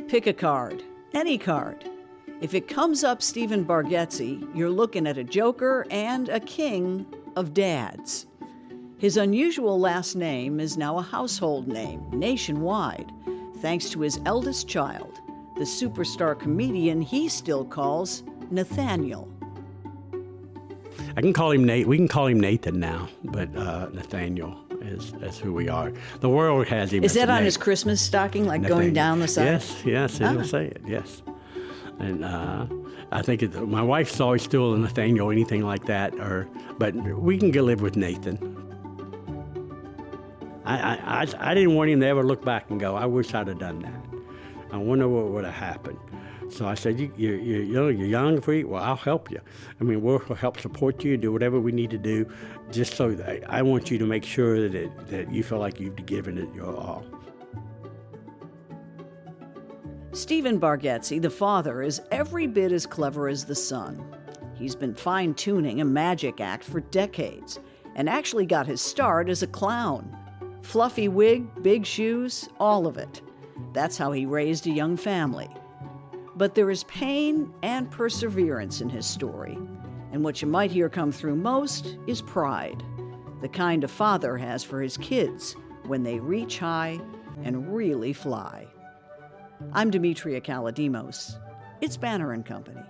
Pick a card, any card. If it comes up Stephen Bargatze, you're looking at a joker and a king of dads. His unusual last name is now a household name nationwide, thanks to his eldest child, the superstar comedian he still calls Nathaniel. I can call him Nate. We can call him Nathan now, but Nathaniel is who we are. The world has him. Is that on Nate. his Christmas stocking, like Nathaniel. going down the side? Yes, he'll say it, yes. And I think my wife's always still a Nathaniel, anything like that, but we can live with Nathan. I didn't want him to ever look back and go, I wish I'd have done that. I wonder what would have happened. So I said, you're young, free. Well, I'll help you. I mean, we'll help support you, do whatever we need to do, just so that I want you to make sure that you feel like you've given it your all. Stephen Bargatze, the father, is every bit as clever as the son. He's been fine-tuning a magic act for decades and actually got his start as a clown. Fluffy wig, big shoes, all of it. That's how he raised a young family. But there is pain and perseverance in his story. And what you might hear come through most is pride, the kind a father has for his kids when they reach high and really fly. I'm Demetria Kalodimos. It's Banner & Company.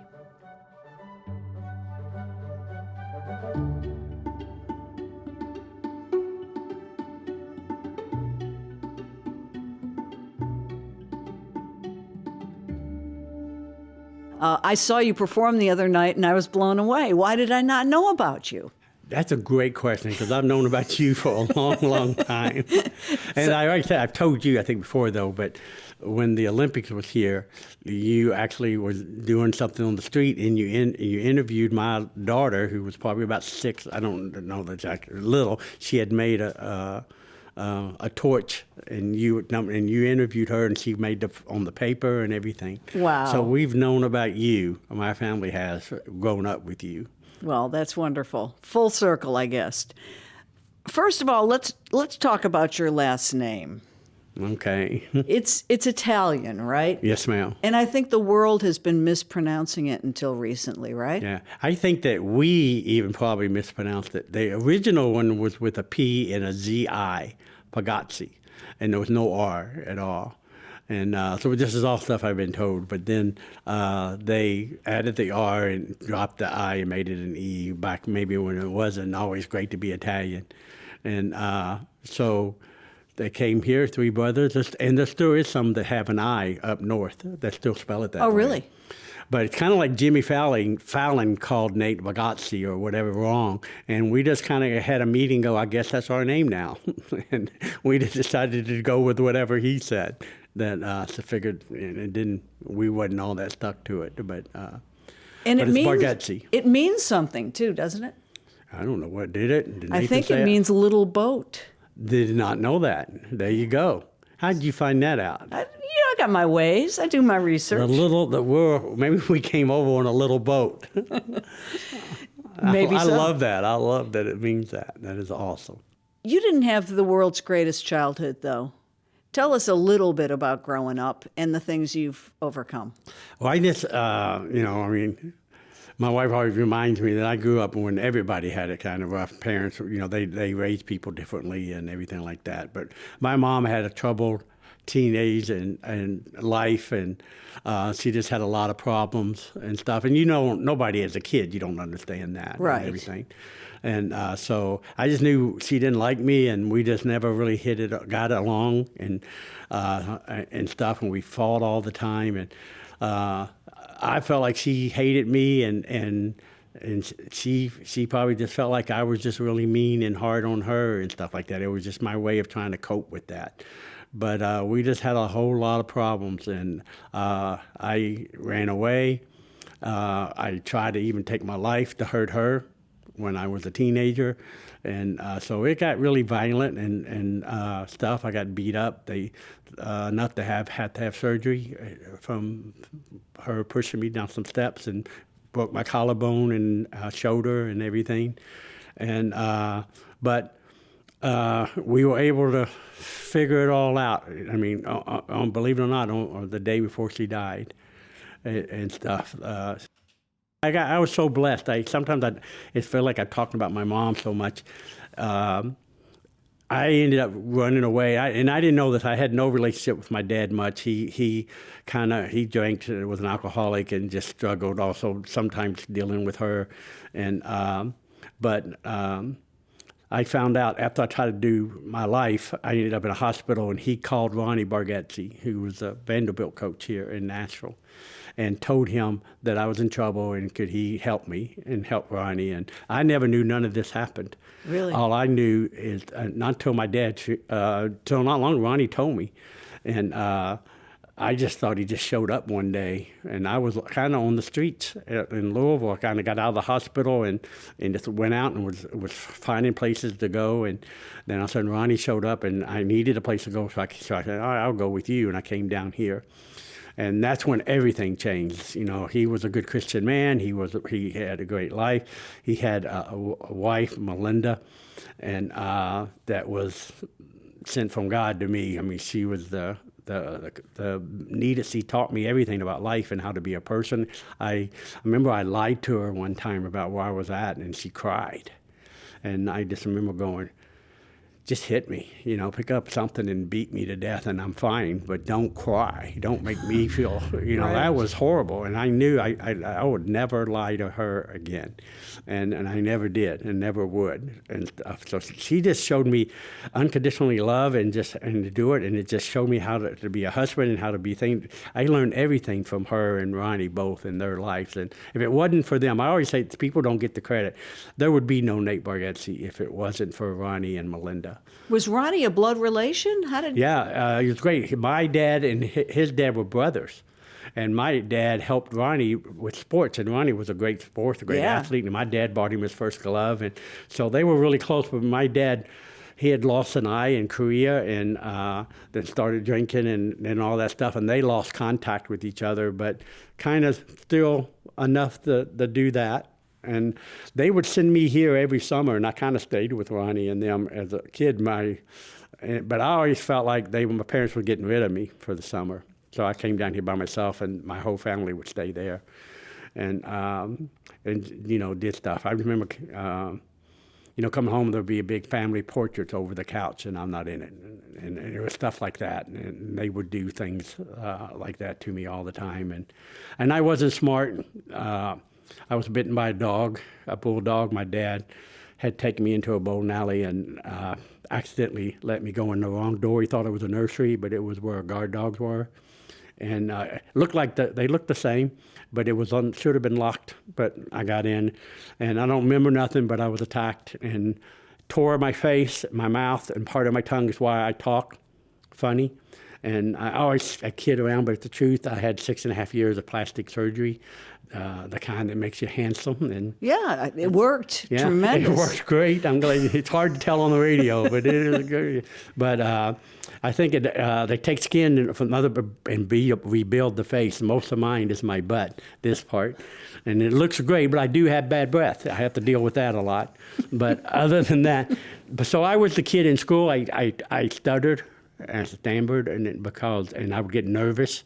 I saw you perform the other night, and I was blown away. Why did I not know about you? That's a great question, because I've known about you for a long, long time. And I've told you, I think, before, though, but when the Olympics was here, you actually were doing something on the street, and you interviewed my daughter, who was probably about 6, I don't know the exact, little. She had made a torch, and you interviewed her, and she made on the paper and everything. Wow. So we've known about you, my family has, grown up with you. Well, that's wonderful. Full circle, I guess. First of all, let's talk about your last name. Okay. It's Italian, right? Yes, ma'am. And I think the world has been mispronouncing it until recently, right? Yeah. I think that we even probably mispronounced it. The original one was with a P and a Z-I, Bargatze, and there was no R at all. And so this is all stuff I've been told. But then they added the R and dropped the I and made it an E back maybe when it wasn't always great to be Italian. And so they came here, 3 brothers, and there still is some that have an I up north that still spell it that way. Oh, really? But it's kind of like Jimmy Fallon called Nate Bargatze or whatever wrong. And we just kind of had a meeting go, I guess that's our name now. And we just decided to go with whatever he said. So figured we wasn't all that stuck to it. But and it's Bargatze. It means something too, doesn't it? I don't know what did it. Did I think it means little boat. Did not know that. There you go. How did you find that out? I got my ways. I do my research. Maybe we came over on a little boat. Maybe I so. love that. I love that it means that. That is awesome. You didn't have the world's greatest childhood, though. Tell us a little bit about growing up and the things you've overcome. Well, I just, my wife always reminds me that I grew up when everybody had it kind of rough. Parents, they raised people differently and everything like that. But my mom had a troubled teenage and life, and she just had a lot of problems and stuff. And nobody as a kid, you don't understand that right. And everything. And so I just knew she didn't like me, and we just never really got along and stuff, and we fought all the time. And I felt like she hated me, and she probably just felt like I was just really mean and hard on her and stuff like that. It was just my way of trying to cope with that. But we just had a whole lot of problems, and I ran away. I tried to even take my life to hurt her when I was a teenager. And so it got really violent and stuff. I got beat up. They enough to had to have surgery from her pushing me down some steps and broke my collarbone and shoulder and everything. And but we were able to figure it all out. I mean, believe it or not, on the day before she died and stuff. I was so blessed. It felt like I'm talking about my mom so much. I ended up running away, and I didn't know this. I had no relationship with my dad much. He drank, was an alcoholic, and just struggled also sometimes dealing with her. And I found out after I tried to do my life, I ended up in a hospital, and he called Ronnie Bargatze, who was a Vanderbilt coach here in Nashville, and told him that I was in trouble and could he help me and help Ronnie. And I never knew none of this happened. Really? All I knew is, not until my dad, till not long, Ronnie told me. And I just thought he just showed up one day. And I was kind of on the streets in Louisville. I kind of got out of the hospital and just went out and was finding places to go. And then all of a sudden Ronnie showed up, and I needed a place to go. So I said, all right, I'll go with you. And I came down here. And that's when everything changed. You know, he was a good Christian man. He had a great life. He had a wife, Melinda, and that was sent from God to me. I mean, she was the neatest. She taught me everything about life and how to be a person. I remember I lied to her one time about where I was at, and she cried. And I just remember going, just hit me, pick up something and beat me to death, and I'm fine, but don't cry. Don't make me feel, right. That was horrible. And I knew I would never lie to her again. And I never did and never would. And so she just showed me unconditionally love and to do it. And it just showed me how to be a husband and how to be things. I learned everything from her and Ronnie both in their lives. And if it wasn't for them, I always say people don't get the credit. There would be no Nate Bargatze if it wasn't for Ronnie and Melinda. Was Ronnie a blood relation? Yeah, he was great. My dad and his dad were brothers. And my dad helped Ronnie with sports, and Ronnie was a great sport, a great athlete, and my dad bought him his first glove. And so they were really close, but my dad, he had lost an eye in Korea and then started drinking and all that stuff, and they lost contact with each other, but kind of still enough to do that. And they would send me here every summer, and I kind of stayed with Ronnie and them as a kid. But I always felt like my parents were getting rid of me for the summer. So I came down here by myself, and my whole family would stay there, and did stuff. I remember, coming home, there'd be a big family portrait over the couch, and I'm not in it, and it was stuff like that. And they would do things like that to me all the time, and I wasn't smart. I was bitten by a bulldog. My dad had taken me into a bowling alley and accidentally let me go in the wrong door. He thought it was a nursery, but it was where guard dogs were. And it looked like they looked the same, but it was should have been locked. But I got in, and I don't remember nothing, but I was attacked and tore my face, my mouth, and part of my tongue is why I talk funny. And I kid around, but it's the truth. I had 6.5 years of plastic surgery, the kind that makes you handsome. And yeah, it worked. Yeah, tremendous. It worked great. I'm glad. It's hard to tell on the radio, but it is good. But I think they take skin from and rebuild the face. Most of mine is my butt, this part, and it looks great. But I do have bad breath. I have to deal with that a lot. But other than that, so I was the kid in school. I stuttered. And stammered, and I would get nervous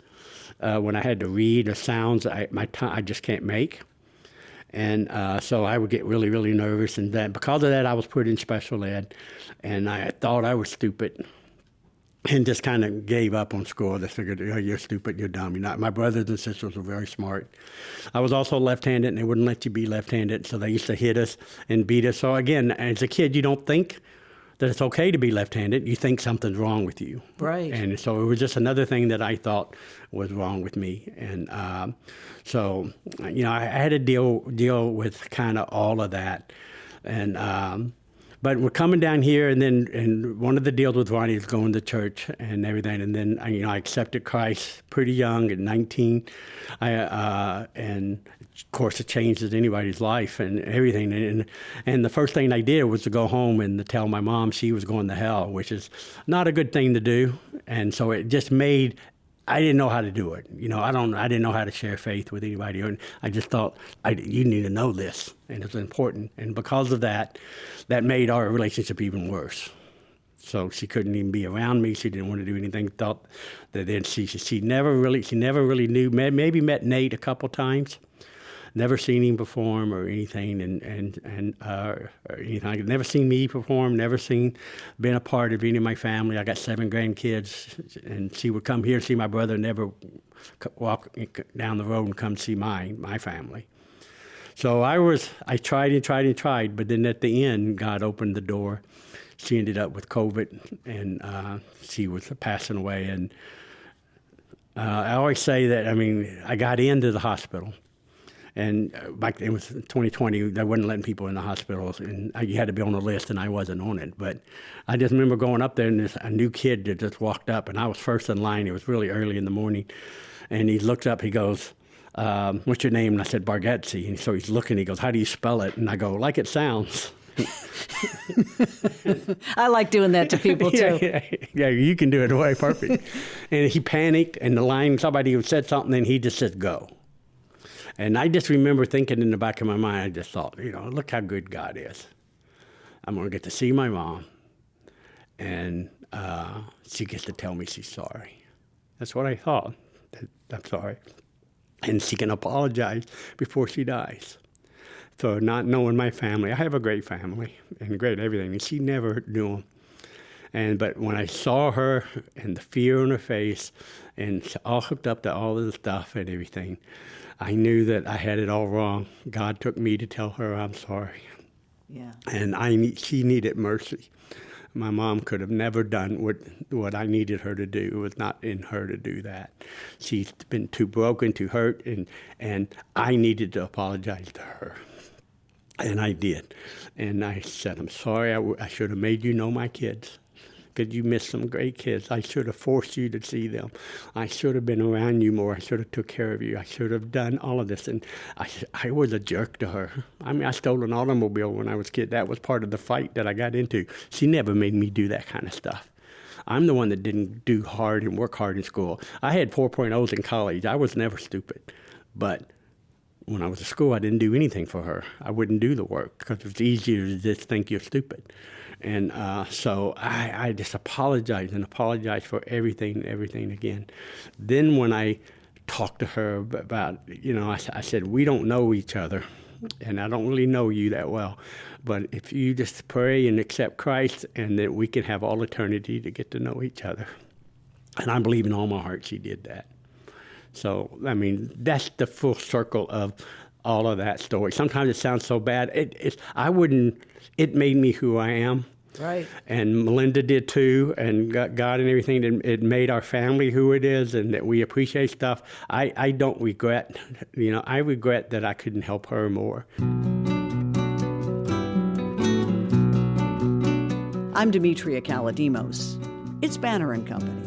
when I had to read the sounds I just can't make, and so I would get really, really nervous, and then because of that, I was put in special ed, and I thought I was stupid, and just kind of gave up on school. They figured, oh, you're stupid, you're dumb. You're not. My brothers and sisters were very smart. I was also left-handed, and they wouldn't let you be left-handed, so they used to hit us and beat us. So again, as a kid, you don't think that it's okay to be left-handed. You think something's wrong with you. Right. And so it was just another thing that I thought was wrong with me. And so, I had to deal with kind of all of that. And but we're coming down here, and one of the deals with Ronnie is going to church and everything. And then, I accepted Christ pretty young at 19. And of course, it changes anybody's life and everything. And the first thing I did was to go home and to tell my mom she was going to hell, which is not a good thing to do. And so it just made, I didn't know how to do it. I didn't know how to share faith with anybody. And I just thought, you need to know this, and it's important. And because of that, that made our relationship even worse. So she couldn't even be around me. She didn't want to do anything. Thought that then she never really knew. Maybe met Nate a couple times. Never seen him perform or anything, or anything. Never seen me perform. Never been a part of any of my family. I got 7 grandkids, and she would come here and see my brother. Never walk down the road and come see my family. So I tried, but then at the end, God opened the door. She ended up with COVID, and she was passing away. And I always say that, I got into the hospital. And back it was 2020, they wasn't letting people in the hospitals, and you had to be on the list, and I wasn't on it. But I just remember going up there, and a new kid that just walked up, and I was first in line. It was really early in the morning. And he looks up, he goes, what's your name? And I said, Bargatze. And so he's looking, he goes, how do you spell it? And I go, like it sounds. I like doing that to people too. Yeah, you can do it way perfect. And he panicked, and somebody said something, and he just said, go. And I just remember thinking in the back of my mind, I just thought, look how good God is. I'm going to get to see my mom, and she gets to tell me she's sorry. That's what I thought. I'm sorry. And she can apologize before she dies for not knowing my family. I have a great family and great everything, and she never knew them. But when I saw her and the fear on her face and all hooked up to all of the stuff and everything, I knew that I had it all wrong. God took me to tell her I'm sorry. Yeah. And she needed mercy. My mom could have never done what I needed her to do. It was not in her to do that. She's been too broken, too hurt, and I needed to apologize to her. And I did. And I said, I'm sorry, I should have made you know my kids. Because you missed some great kids. I should have forced you to see them. I should have been around you more. I should have took care of you. I should have done all of this. And I was a jerk to her. I stole an automobile when I was a kid. That was part of the fight that I got into. She never made me do that kind of stuff. I'm the one that didn't do hard and work hard in school. I had 4.0s in college. I was never stupid. But when I was at school, I didn't do anything for her. I wouldn't do the work because it's easier to just think you're stupid. And so I just apologized for everything again. Then when I talked to her about, I said, we don't know each other, and I don't really know you that well. But if you just pray and accept Christ, and that we can have all eternity to get to know each other. And I believe in all my heart she did that. So, that's the full circle of all of that story. Sometimes it sounds so bad. It made me who I am. Right. And Melinda did too, and God and everything. It made our family who it is, and that we appreciate stuff. I don't regret, I regret that I couldn't help her more. I'm Demetria Kalodimos. It's Banner and Company.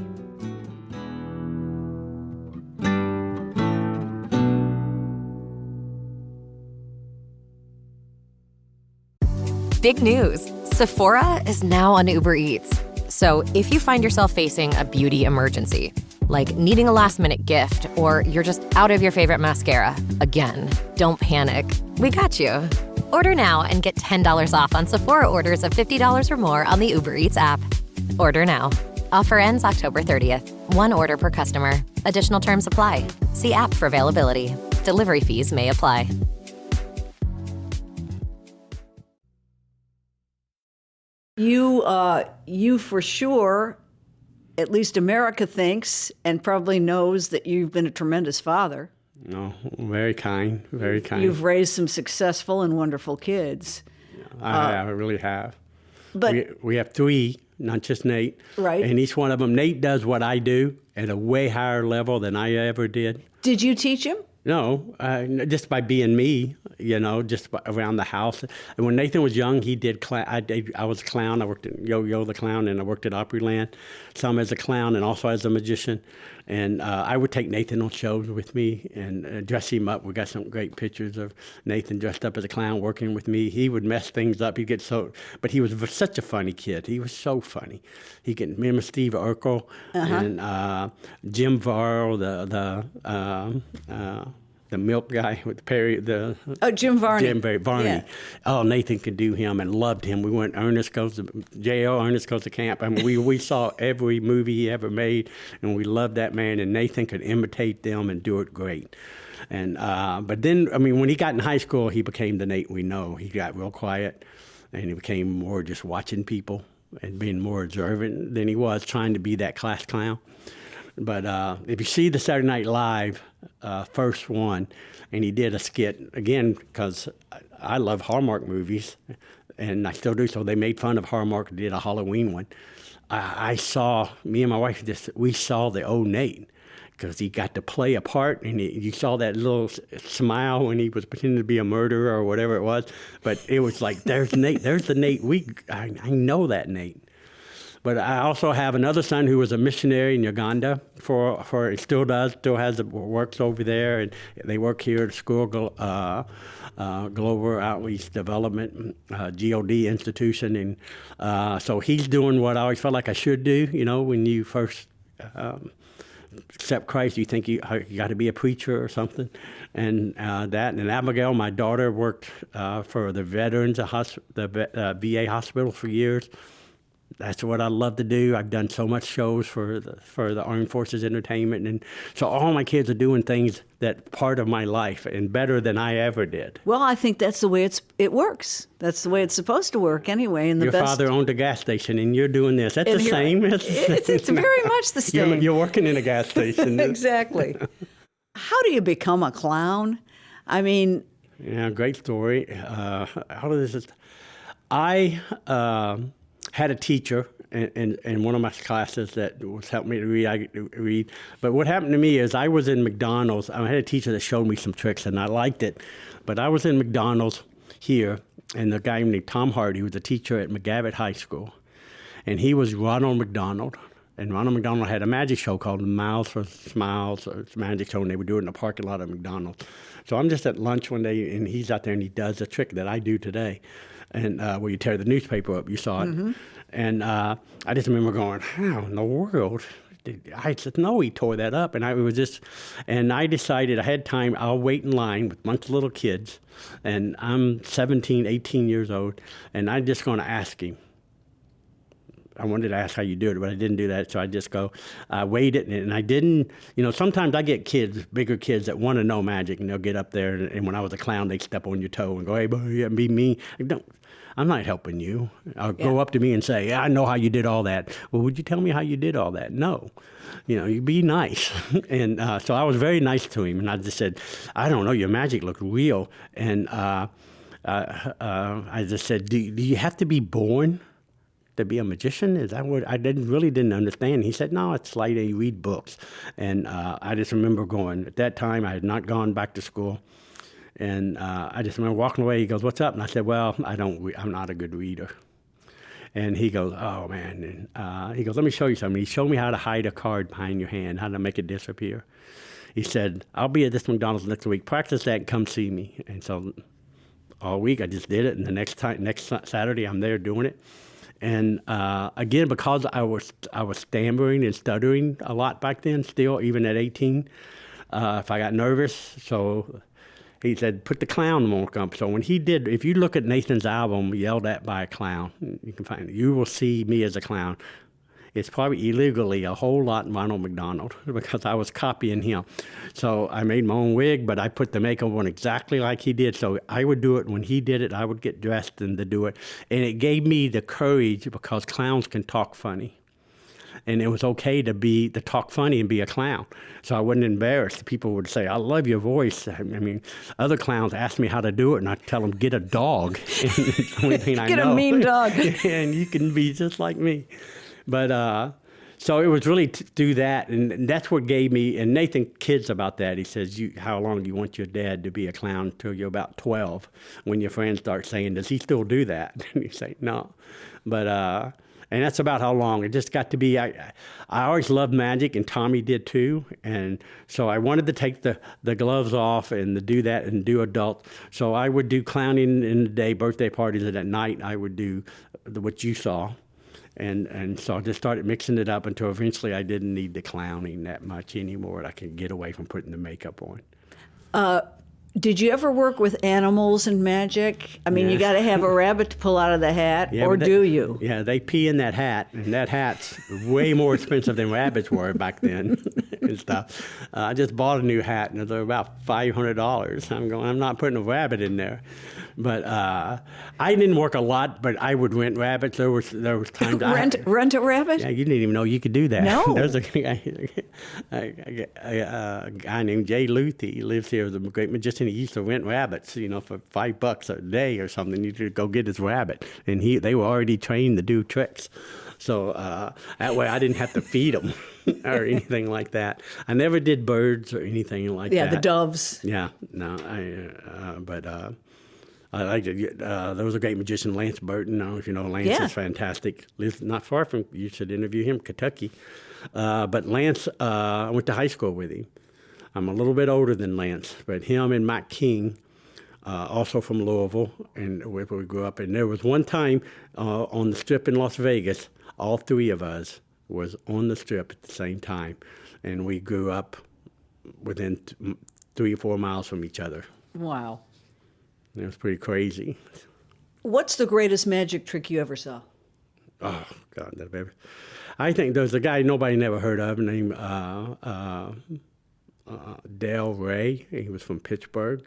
Big news. Sephora is now on Uber Eats. So if you find yourself facing a beauty emergency, like needing a last-minute gift, or you're just out of your favorite mascara, again, don't panic. We got you. Order now and get $10 off on Sephora orders of $50 or more on the Uber Eats app. Order now. Offer ends October 30th. One order per customer. Additional terms apply. See app for availability. Delivery fees may apply. You for sure, at least America thinks and probably knows that you've been a tremendous father. No, very kind, very kind. You've raised some successful and wonderful kids. I really have. But we have 3, not just Nate. Right. And each one of them, Nate does what I do at a way higher level than I ever did. did you teach him? No, just by being me, just around the house. And when Nathan was young, he did. I was a clown. I worked at Yo-Yo the Clown, and I worked at Opryland, some as a clown and also as a magician. And I would take Nathan on shows with me and dress him up. We got some great pictures of Nathan dressed up as a clown working with me. He would mess things up. He'd get but he was such a funny kid. He was so funny. He could remember Steve Urkel and Jim Varl, the the milk guy with Jim Varney. Varney. Yeah. Oh, Nathan could do him and loved him. We went Ernest Goes to Camp. I mean, we saw every movie he ever made, and we loved that man. And Nathan could imitate them and do it great. And but then, I mean, when he got in high school, he became the Nate we know. He got real quiet, and he became more just watching people and being more observant than he was trying to be that class clown. But if you see the Saturday Night Live first one, and he did a skit, again, because I love Hallmark movies, and I still do, so they made fun of Hallmark, did a Halloween one. I saw, me and my wife, we saw the old Nate, because he got to play a part, and you saw that little smile when he was pretending to be a murderer or whatever it was. But it was like, there's Nate, there's the Nate. I know that Nate. But I also have another son who was a missionary in Uganda for he still works over there, and they work here at school, Global Outreach Development, GOD institution, and so he's doing what I always felt like I should do. You know, when you first accept Christ, you think you got to be a preacher or something, and that. And Abigail, my daughter, worked for the veterans, the VA hospital for years. That's what I love to do. I've done so much shows for the Armed Forces Entertainment, and so all my kids are doing things that part of my life and better than I ever did. Well, I think that's the way it works. That's the way it's supposed to work anyway. And your father owned a gas station, and you're doing this. That's the same. It's very much the same. You're working in a gas station. Exactly. How do you become a clown? I mean, yeah, great story. I had a teacher in one of my classes that was helping me to read. But what happened to me is I was in McDonald's. I had a teacher that showed me some tricks, and I liked it. But I was in McDonald's here, and the guy named Tom Hardy was a teacher at McGavitt High School. And he was Ronald McDonald. And Ronald McDonald had a magic show called Miles for Smiles, or it's a magic show, and they would do it in the parking lot of McDonald's. So I'm just at lunch one day, and he's out there, and he does a trick that I do today. And where you tear the newspaper up, you saw it. Mm-hmm. And I just remember going, how in the world? I said, no, he tore that up. And I decided I had time, I'll wait in line with a bunch of little kids. And I'm 17, 18 years old, and I'm just going to ask him. I wanted to ask how you do it, but I didn't do that. So I just waited, and I didn't, sometimes I get bigger kids that want to know magic, and they'll get up there, and when I was a clown, they'd step on your toe and go, hey, boy, be mean. I'm not helping you. Or go up to me and say, I know how you did all that. Well, would you tell me how you did all that? No. You be nice. And so I was very nice to him, and I just said, I don't know, your magic looked real. And I just said, do you have to be born to be a magician? Is that what I really didn't understand? He said, no, it's like they read books. And I just remember going, at that time, I had not gone back to school. And I just remember walking away. He goes, what's up? And I said, well, I'm not a good reader. And he goes, oh, man. And he goes, let me show you something. He showed me how to hide a card behind your hand, how to make it disappear. He said, I'll be at this McDonald's next week. Practice that and come see me. And so all week I just did it. And the next Saturday I'm there doing it. And again, because I was stammering and stuttering a lot back then, still, even at 18, if I got nervous, so he said, put the clown mark up. So when he did, if you look at Nathan's album, Yelled At by a Clown, you can find it. You will see me as a clown. It's probably illegally a whole lot Ronald McDonald because I was copying him. So I made my own wig, but I put the makeup on exactly like he did. So I would do it when he did it. I would get dressed and to do it. And it gave me the courage because clowns can talk funny. And it was okay to talk funny and be a clown. So I wasn't embarrassed. People would say, I love your voice. I mean, other clowns ask me how to do it, and I tell them, get a dog. And it's the only thing I know. Get a mean dog. And you can be just like me. But so it was really to do that, and that's what gave me, and Nathan kids about that. He says, how long do you want your dad to be a clown until you're about 12? When your friends start saying, does he still do that? And you say, no. But, and that's about how long. It just got to be, I always loved magic, and Tommy did too. And so I wanted to take the gloves off and to do that and do adult. So I would do clowning in the day, birthday parties, and at night I would do what you saw. And so I just started mixing it up until eventually I didn't need the clowning that much anymore. I could get away from putting the makeup on. Did you ever work with animals and magic? I mean, you got to have a rabbit to pull out of the hat, or do you? Yeah, they pee in that hat, and that hat's way more expensive than rabbits were back then and stuff. I just bought a new hat, and they're about $500. I'm not putting a rabbit in there. But I didn't work a lot, but I would rent rabbits. There was times rent a rabbit? Yeah, you didn't even know you could do that. No. There's a guy named Jay Luthi. He lives here. He's a great magician. He used to rent rabbits, for $5 a day or something. You could go get his rabbit, and they were already trained to do tricks. So that way I didn't have to feed them or anything like that. I never did birds or anything like that. Yeah, the doves. Yeah, no, I liked it. There was a great magician, Lance Burton. I don't know if you know Lance. Yeah. Is fantastic. Lives not far from, you should interview him, Kentucky. But Lance, I went to high school with him. I'm a little bit older than Lance, but him and Mike King, also from Louisville, and where we grew up. And there was one time on the Strip in Las Vegas, all three of us was on the Strip at the same time. And we grew up within 3 or 4 miles from each other. Wow. It was pretty crazy. What's the greatest magic trick you ever saw? Oh, God. I think there's a guy nobody never heard of named Dale Ray. He was from Pittsburgh.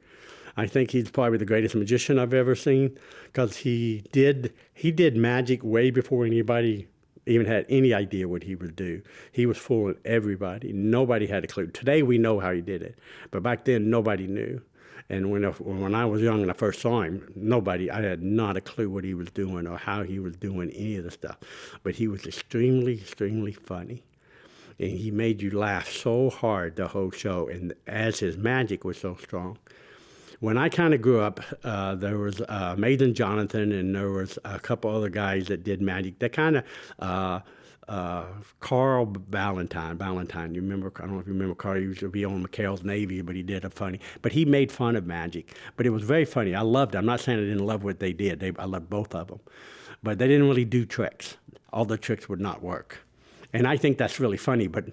I think he's probably the greatest magician I've ever seen because he did magic way before anybody even had any idea what he would do. He was fooling everybody. Nobody had a clue. Today we know how he did it, but back then nobody knew. And when I was young and I first saw him, I had not a clue what he was doing or how he was doing any of the stuff. But he was extremely, extremely funny. And he made you laugh so hard the whole show, and as his magic was so strong. When I kind of grew up, there was Maiden Jonathan, and there was a couple other guys that did magic. That kind of Carl Valentine, you remember? I don't know if you remember Carl. He used to be on McHale's Navy, but he made fun of magic. But it was very funny. I loved it. I'm not saying I didn't love what they did. I loved both of them. But they didn't really do tricks. All the tricks would not work. And I think that's really funny. But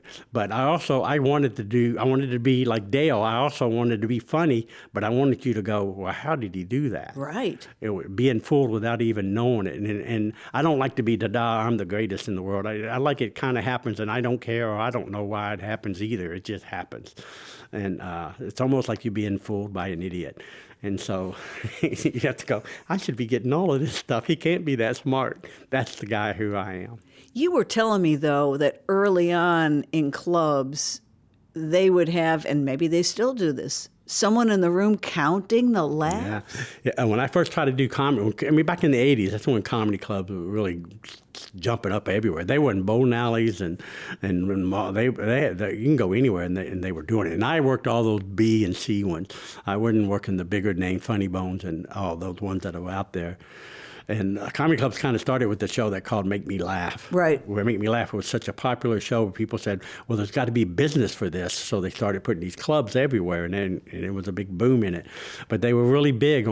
I wanted to be like Dale. I also wanted to be funny, but I wanted you to go, well, how did he do that? Right. Being fooled without even knowing it. And I don't like to be I'm the greatest in the world. I like it kind of happens, and I don't care, or I don't know why it happens either. It just happens. And it's almost like you're being fooled by an idiot. And so you have to go, I should be getting all of this stuff. He can't be that smart. That's the guy who I am. You were telling me, though, that early on in clubs, they would have, and maybe they still do this, someone in the room counting the laughs? Yeah. When I first tried to do comedy, back in the 80s, that's when comedy clubs were really jumping up everywhere. They were in bowling alleys, and they you can go anywhere, and they were doing it. And I worked all those B and C ones. I wasn't working the bigger name Funny Bones and all those ones that are out there. And comedy clubs kind of started with the show that called Make Me Laugh. Right. Where Make Me Laugh was such a popular show, people said, well, there's got to be business for this. So they started putting these clubs everywhere, and it was a big boom in it. But they were really big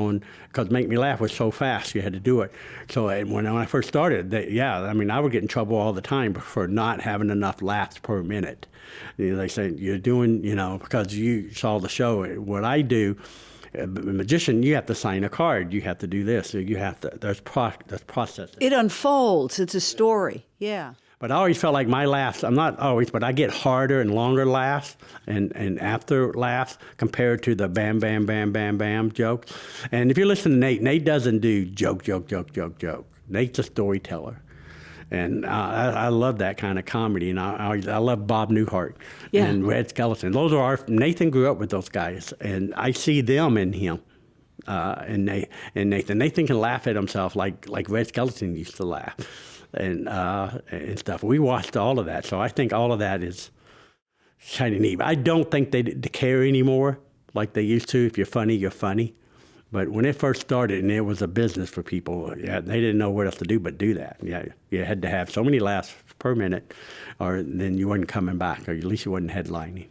because Make Me Laugh was so fast, you had to do it. So when I first started, I would get in trouble all the time for not having enough laughs per minute. They say, you're doing, because you saw the show. What I do, a magician, you have to sign a card. You have to do this. You have to. There's process. It unfolds. It's a story. Yeah. But I always felt like my laughs. I'm not always, but I get harder and longer laughs and after laughs compared to the bam, bam, bam, bam, bam jokes. And if you listen to Nate doesn't do joke. Nate's a storyteller. And I love that kind of comedy, and I love Bob Newhart and Red Skeleton. Those are Nathan grew up with those guys, and I see them in him, and Nathan. Nathan can laugh at himself like Red Skeleton used to laugh, and stuff. We watched all of that, so I think all of that is kind of neat. I don't think they care anymore like they used to. If you're funny, you're funny. But when it first started and it was a business for people, they didn't know what else to do but do that. Yeah, you had to have so many laughs per minute, or then you wasn't coming back, or at least you wasn't headlining.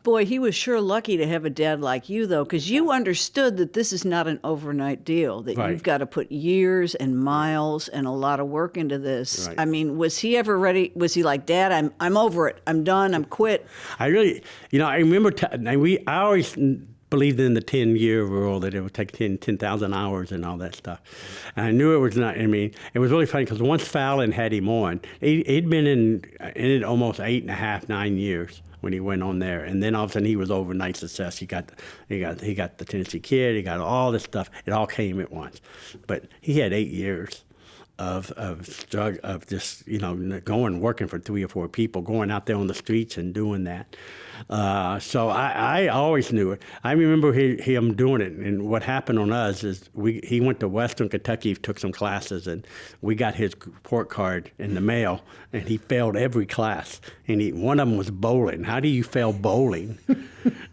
Boy, he was sure lucky to have a dad like you, though, because you understood that this is not an overnight deal, that Right. You've got to put years and miles and a lot of work into this. Right. I mean, was he ever ready? Was he like, Dad, I'm over it. I'm done. I'm quit. I really, I remember, I always believed in the 10-year rule that it would take 10,000 hours and all that stuff. And I knew it was not, I mean, it was really funny because once Fallon had him on, he'd been in it almost 8.5, 9 years when he went on there. And then all of a sudden he was overnight success. He got the Tennessee Kid, he got all this stuff. It all came at once. But he had 8 years of just, you know, going, working for 3 or 4 people, going out there on the streets and doing that. So I always knew it. I remember him doing it, and what happened on us is he went to Western Kentucky, took some classes, and we got his report card in the mail, and he failed every class. And one of them was bowling. How do you fail bowling?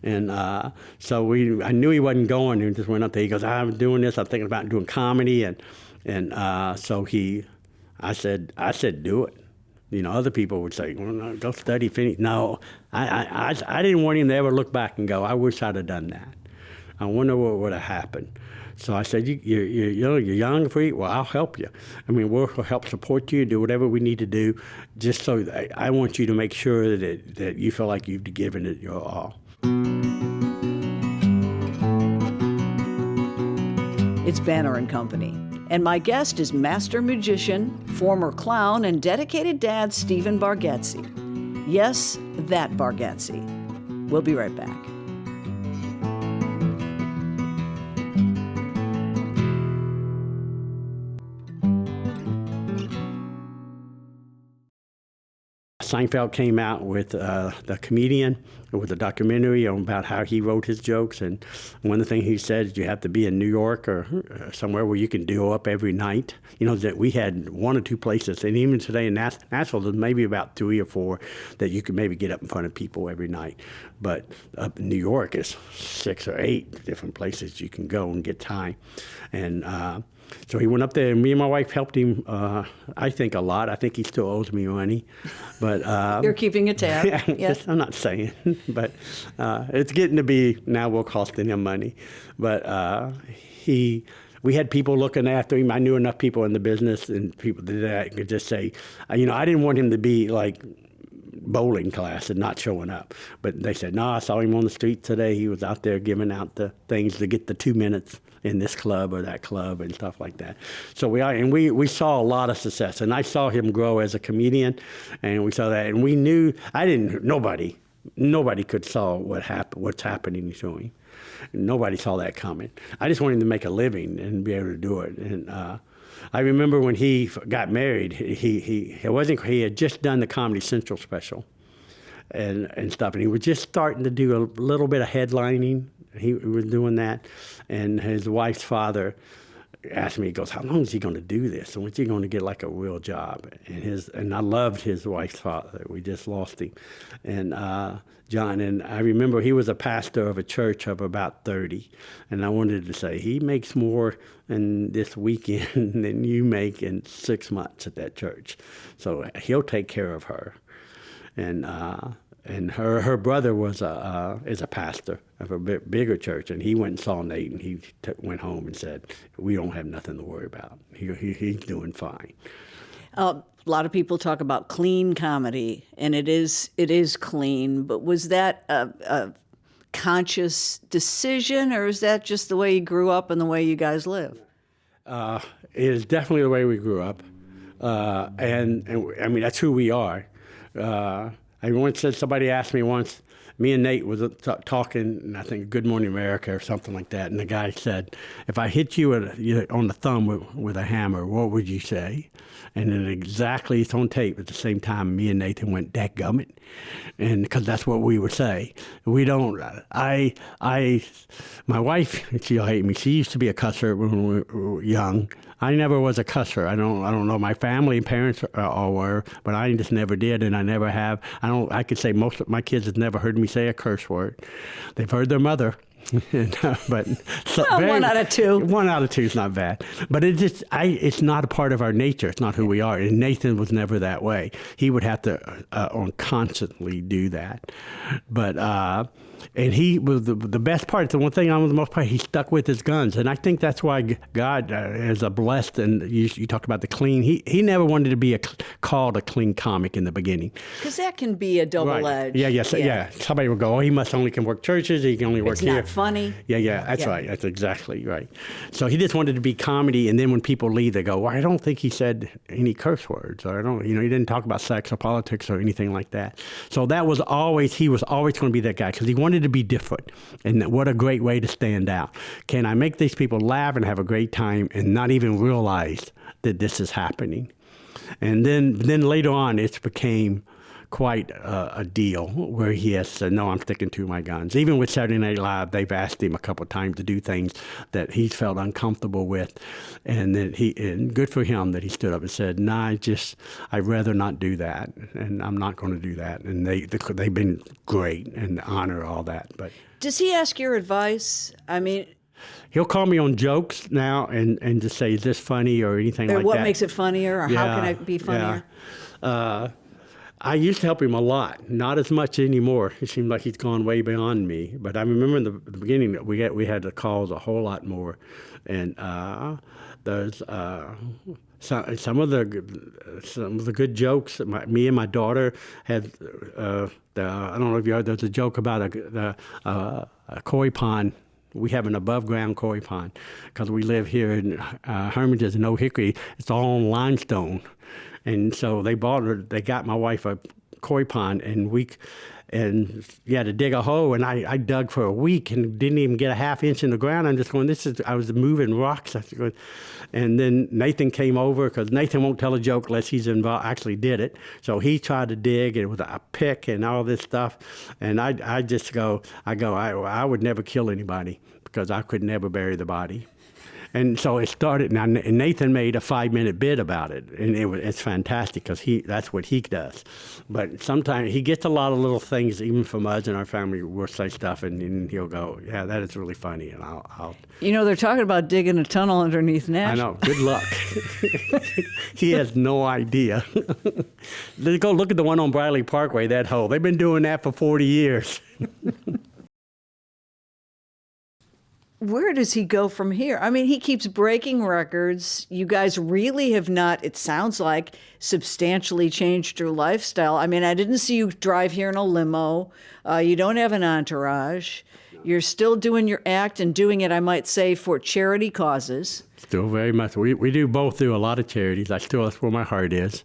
And so I knew he wasn't going, and just went up there. He goes, I'm doing this. I'm thinking about doing comedy, and so I said, do it. You know, other people would say, well, no, go study, finish. No, I didn't want him to ever look back and go, I wish I'd have done that. I wonder what would have happened. So I said, you're young, free. Well, I'll help you. I mean, we'll help support you, do whatever we need to do, just so I want you to make sure that you feel like you've given it your all. It's Banner and Company. And my guest is master magician, former clown, and dedicated dad Stephen Bargatze. Yes, that Bargatze. We'll be right back. Seinfeld came out with The Comedian, with a documentary about how he wrote his jokes. And one of the things he said is you have to be in New York or somewhere where you can duo up every night. You know, that we had 1 or 2 places, and even today in Nashville, there's maybe about 3 or 4 that you can maybe get up in front of people every night. But up in New York, it's 6 or 8 different places you can go and get time. And so he went up there, and me and my wife helped him, I think, a lot. I think he still owes me money. But you're keeping a tab. Yeah, yes. I'm not saying, but it's getting to be now we're costing him money. But we had people looking after him. I knew enough people in the business and people that could just say, you know, I didn't want him to be like bowling class and not showing up. But they said, no, I saw him on the street today. He was out there giving out the things to get the 2 minutes in this club or that club and stuff like that. So we saw a lot of success, and I saw him grow as a comedian, and we saw that, and we knew nobody could saw what's happening to him. Nobody saw that coming. I just wanted him to make a living and be able to do it. And I remember when he got married, he had just done the Comedy Central special and stuff, and he was just starting to do a little bit of headlining. He was doing that, and his wife's father asked me, he goes, how long is he going to do this? And when's he going to get like a real job? And I loved his wife's father. We just lost him. And John, and I remember he was a pastor of a church of about 30. And I wanted to say, he makes more in this weekend than you make in 6 months at that church. So he'll take care of her. And her brother is a pastor of a bigger church, and he went and saw Nate, and he went home and said, we don't have nothing to worry about. He's doing fine. A lot of people talk about clean comedy, and it is clean, but was that a conscious decision, or is that just the way you grew up and the way you guys live? It is definitely the way we grew up, and I mean, that's who we are. I once said, somebody asked me once, me and Nate was talking, I think Good Morning America or something like that, and the guy said, if I hit you on the thumb with a hammer, what would you say? And then exactly, it's on tape at the same time, me and Nathan went, dadgummit, and because that's what we would say. We don't, my wife, she'll hate me, she used to be a cusser when we were young. I never was a cusser. I don't know. My family and parents all were, but I just never did, and I never have. I could say most of my kids have never heard me say a curse word. They've heard their mother, but well, 1 out of 2. 1 out of 2 is not bad. But it's not a part of our nature. It's not who we are. And Nathan was never that way. He would have to constantly do that. But and he was the best part. The one thing on the most part, he stuck with his guns, and I think that's why God is a blessed. And you talked about the clean. He never wanted to be called a clean comic in the beginning, because that can be a double edge. Yeah. Somebody would go, oh, he must only can work churches. He can only work here. funny. Yeah, that's right. That's exactly right. So he just wanted to be comedy, and then when people leave, they go, well, I don't think he said any curse words, or he didn't talk about sex or politics or anything like that. So he was always going to be that guy, because he wanted to be different. And what a great way to stand out. Can I make these people laugh and have a great time and not even realize that this is happening? And then later on, it became quite a deal where he has said, no, I'm sticking to my guns. Even with Saturday Night Live, they've asked him a couple of times to do things that he's felt uncomfortable with. And then and good for him that he stood up and said, no, I'd rather not do that. And I'm not going to do that. And they've been great and honor all that. But does he ask your advice? I mean, he'll call me on jokes now and just say, is this funny or anything like that. What makes it funnier, or how can I be funnier? Yeah. I used to help him a lot, not as much anymore. It seemed like he's gone way beyond me. But I remember in the beginning that we had the calls a whole lot more, and there's some of the good jokes. Me and my daughter had. I don't know if you heard. There's a joke about a koi pond. We have an above-ground koi pond because we live here in Hermitage and Old Hickory. It's all on limestone. And so they got my wife a koi pond, and you had to dig a hole, and I dug for a week and didn't even get a half inch in the ground. I'm just going, I was moving rocks. And then Nathan came over, because Nathan won't tell a joke unless he's involved, actually did it. So he tried to dig, and with a pick and all this stuff. And I would never kill anybody, because I could never bury the body. And so it started, and Nathan made a 5-minute bit about it, and it's fantastic, because that's what he does. But sometimes he gets a lot of little things, even from us in our family. We'll say stuff, and he'll go, yeah, that is really funny, and I'll. They're talking about digging a tunnel underneath Nashville. I know, good luck. He has no idea. Let's go look at the one on Bradley Parkway, that hole. They've been doing that for 40 years. Where does he go from here? I mean, he keeps breaking records. You guys really have not, it sounds like, substantially changed your lifestyle. I mean, I didn't see you drive here in a limo. You don't have an entourage. You're still doing your act, and doing it, I might say, for charity causes. Still very much. We do both do a lot of charities. That's where my heart is.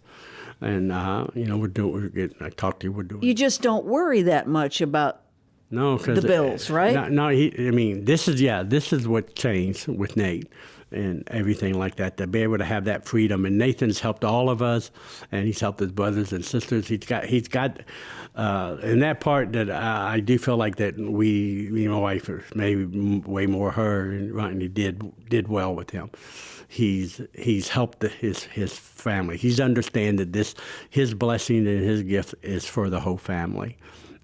And, we're doing, I talked to you, we're doing. You just don't worry that much about the bills, right? No, this is what changed with Nate and everything like that, to be able to have that freedom. And Nathan's helped all of us, and he's helped his brothers and sisters. He's got in that part that I do feel like that my wife, maybe way more her, and Rodney did well with him. He's helped his family. He's understand that his blessing and his gift is for the whole family.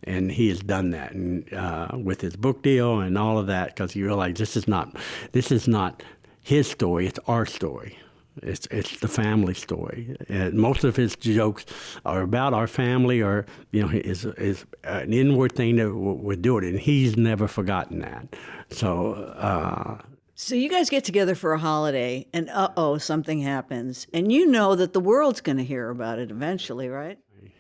And he has done that, and with his book deal and all of that, because you realize this is not his story; it's our story. It's the family story. And most of his jokes are about our family, or is an inward thing that we're doing, and he's never forgotten that. So. So you guys get together for a holiday, and something happens, and you know that the world's going to hear about it eventually, right?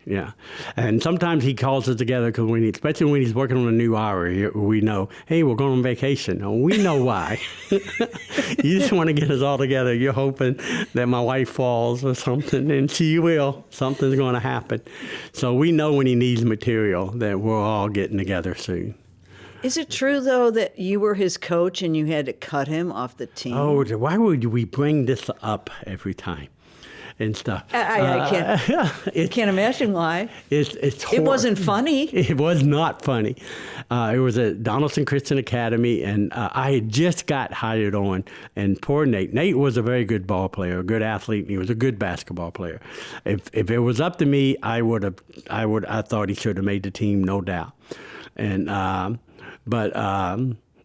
Yeah, and sometimes he calls us together, because especially when he's working on a new hour, we know, hey, we're going on vacation. And we know why. You just want to get us all together. You're hoping that my wife falls or something, and she will. Something's going to happen. So we know when he needs material that we're all getting together soon. Is it true, though, that you were his coach and you had to cut him off the team? Oh, why would we bring this up every time? And stuff. I can't imagine why. It wasn't funny. It was not funny. It was at Donaldson Christian Academy, and I had just got hired on. And poor Nate. Nate was a very good ball player, a good athlete, and he was a good basketball player. If it was up to me, I thought he should have made the team, no doubt. And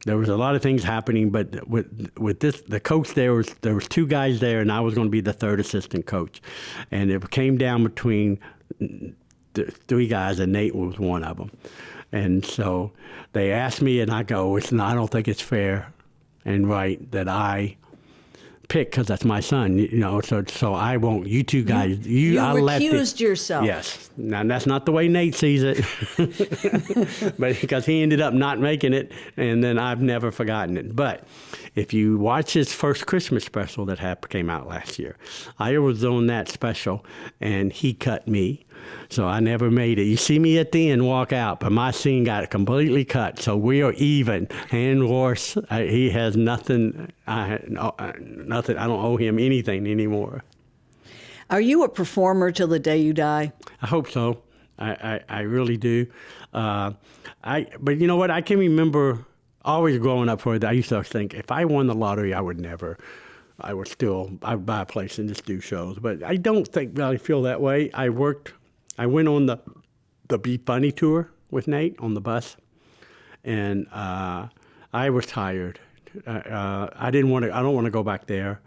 there was a lot of things happening, but with this, the coach there was two guys there, and I was going to be the third assistant coach, and it came down between the three guys, and Nate was one of them. And so they asked me, and I go, I don't think it's fair and right that I pick because that's my son, so I won't. You two guys, You I recused yourself. Yes. Now, that's not the way Nate sees it, but because he ended up not making it, and then I've never forgotten it. But if you watch his first Christmas special that came out last year, I was on that special, and he cut me. So I never made it. You see me at the end walk out, but my scene got completely cut. So we are even. And worse, he has nothing. Nothing. I don't owe him anything anymore. Are you a performer till the day you die? I hope so. I really do. But you know what? I can remember always growing up I used to think if I won the lottery, I would buy a place and just do shows. But I don't think I feel that way. I went on the Be Funny tour with Nate on the bus, and I was tired. I don't want to go back there.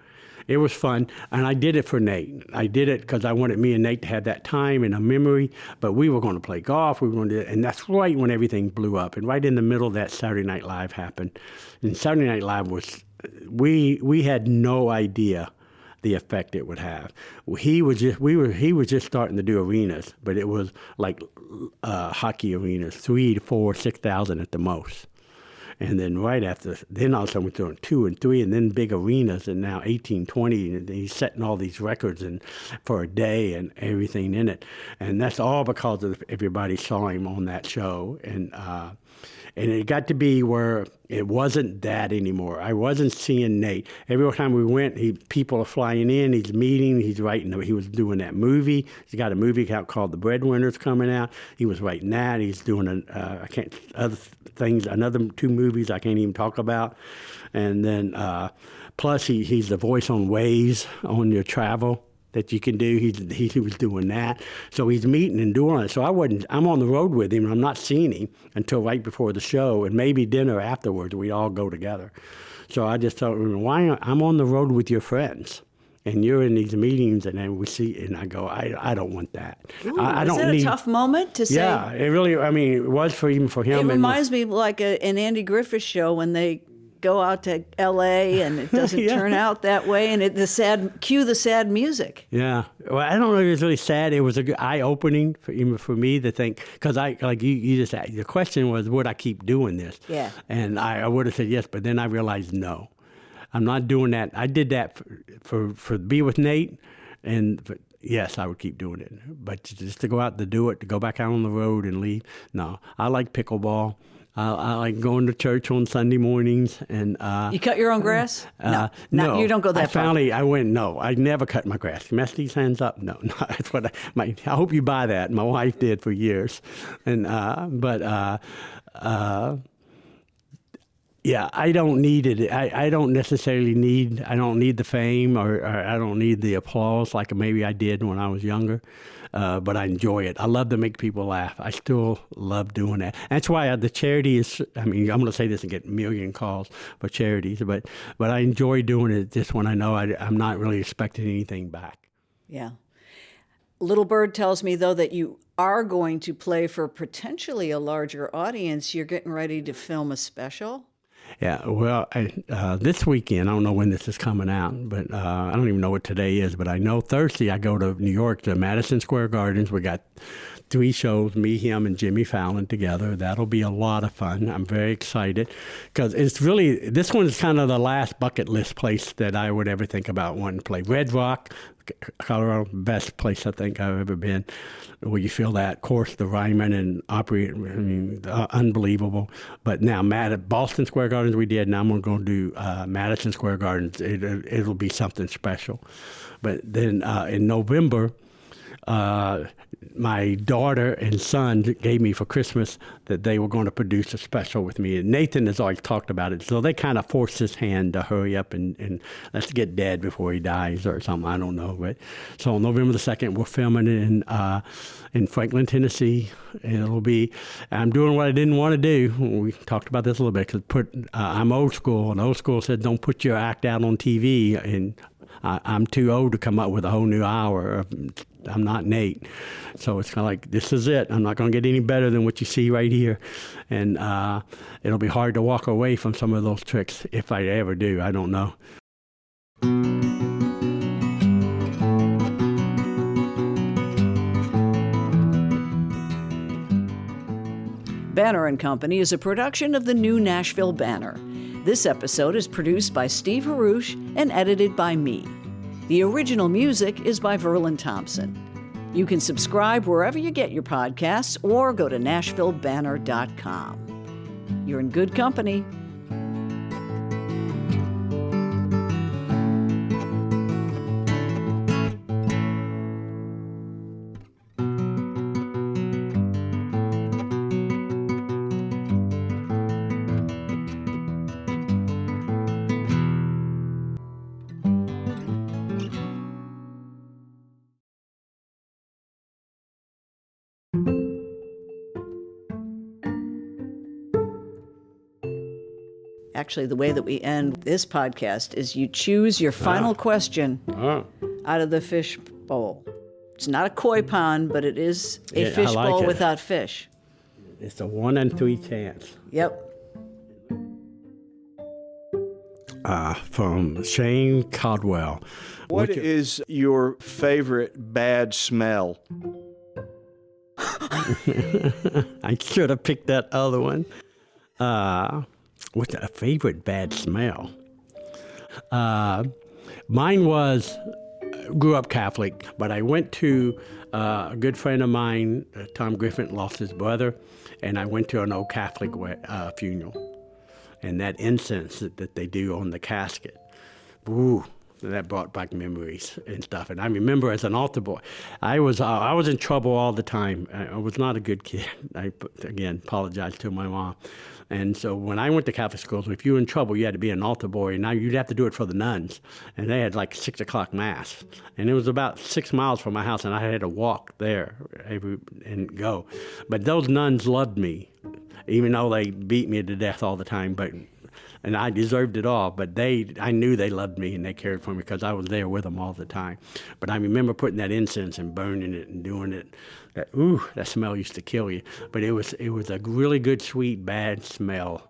It was fun, and I did it for Nate. I did it because I wanted me and Nate to have that time and a memory, but we were going to play golf. And that's right when everything blew up, and right in the middle of that Saturday Night Live happened. And Saturday Night Live we had no idea the effect it would have. He was just starting to do arenas, but it was like hockey arenas, 3,000 to 4,000, 6,000 at the most. And then right after, then all of a sudden we're doing 2 and 3, and then big arenas, and now 18, 20, and he's setting all these records for a day and everything in it. And that's all because of everybody saw him on that show. And it got to be where it wasn't that anymore. I wasn't seeing Nate. Every time we went, people are flying in, he's meeting, he's writing. He was doing that movie. He's got a movie out called The Breadwinners coming out. He was writing that. He's doing other things, another 2 movies I can't even talk about. And then plus he's the voice on Waze on your travel that you can do. He was doing that. So he's meeting and doing it. So I'm on the road with him, and I'm not seeing him until right before the show, and maybe dinner afterwards. We'd all go together. So I just thought, I'm on the road with your friends, and you're in these meetings, and then we see, and I go, I don't want that. Ooh, I don't is that need, a tough moment to say? Yeah, it really, it was for him. It reminds me like an Andy Griffith show when they go out to L.A. and it doesn't turn out that way, and cue the sad music. Yeah, well, I don't know if it was really sad. It was a good eye-opening for me to think, because you just asked, the question was, would I keep doing this? Yeah. And I would have said yes, but then I realized no, I'm not doing that. I did that for Be With Nate, and yes, I would keep doing it. But just to go out to do it, to go back out on the road and leave, no. I like pickleball. I like going to church on Sunday mornings. And you cut your own grass? No, you don't go that far. I never cut my grass. Mess these hands up? No, that's what I hope you buy that. My wife did for years. And yeah, I don't need it. I don't necessarily need the fame or I don't need the applause like maybe I did when I was younger. But I enjoy it. I love to make people laugh. I still love doing that. That's why the charity is, I'm going to say this and get a million calls for charities, but I enjoy doing it just when I know I'm not really expecting anything back. Yeah. Little Bird tells me, though, that you are going to play for potentially a larger audience. You're getting ready to film a special? Yeah, well, this weekend, I don't know when this is coming out, but I don't even know what today is, but I know Thursday I go to New York to Madison Square Gardens. We got 3 shows, me, him, and Jimmy Fallon together. That'll be a lot of fun. I'm very excited because this one's kind of the last bucket list place that I would ever think about wanting to play. Red Rock, Colorado, best place I think I've ever been, where you feel that. Of course, the Ryman and Opry, unbelievable. But now, Boston Square Gardens we did, and I'm going to do Madison Square Gardens. It'll be something special. But then in November, my daughter and son gave me for Christmas that they were going to produce a special with me. And Nathan has always talked about it. So they kind of forced his hand to hurry up and let's get dead before he dies or something. I don't know. But so on November the 2nd, we're filming it in Franklin, Tennessee. I'm doing what I didn't want to do. We talked about this a little bit because I'm old school, and old school said don't put your act out on TV. And I'm too old to come up with a whole new hour. I'm not Nate. So it's kind of like, this is it. I'm not going to get any better than what you see right here. And it'll be hard to walk away from some of those tricks if I ever do. I don't know. Banner and Company is a production of the New Nashville Banner. This episode is produced by Steve Haruch and edited by me. The original music is by Verlin Thompson. You can subscribe wherever you get your podcasts or go to NashvilleBanner.com. You're in good company. Actually, the way that we end this podcast is you choose your final question out of the fish bowl. It's not a koi pond, but it is a fish bowl without fish. It's a 1 in 3 chance. Yep. From Shane Caldwell. What is your favorite bad smell? I should have picked that other one. What's a favorite bad smell? Mine was, grew up Catholic, but I went to a good friend of mine, Tom Griffin, lost his brother, and I went to an old Catholic funeral. And that incense that they do on the casket, ooh, that brought back memories and stuff. And I remember as an altar boy, I was in trouble all the time. I was not a good kid. I, again, apologize to my mom. And so when I went to Catholic schools, if you were in trouble, you had to be an altar boy. And now you'd have to do it for the nuns. And they had like 6 o'clock mass. And it was about 6 miles from my house, and I had to walk there and go. But those nuns loved me, even though they beat me to death all the time. And I deserved it all, but I knew they loved me and they cared for me because I was there with them all the time. But I remember putting that incense and burning it and doing it. That smell used to kill you. But it was a really good, sweet, bad smell.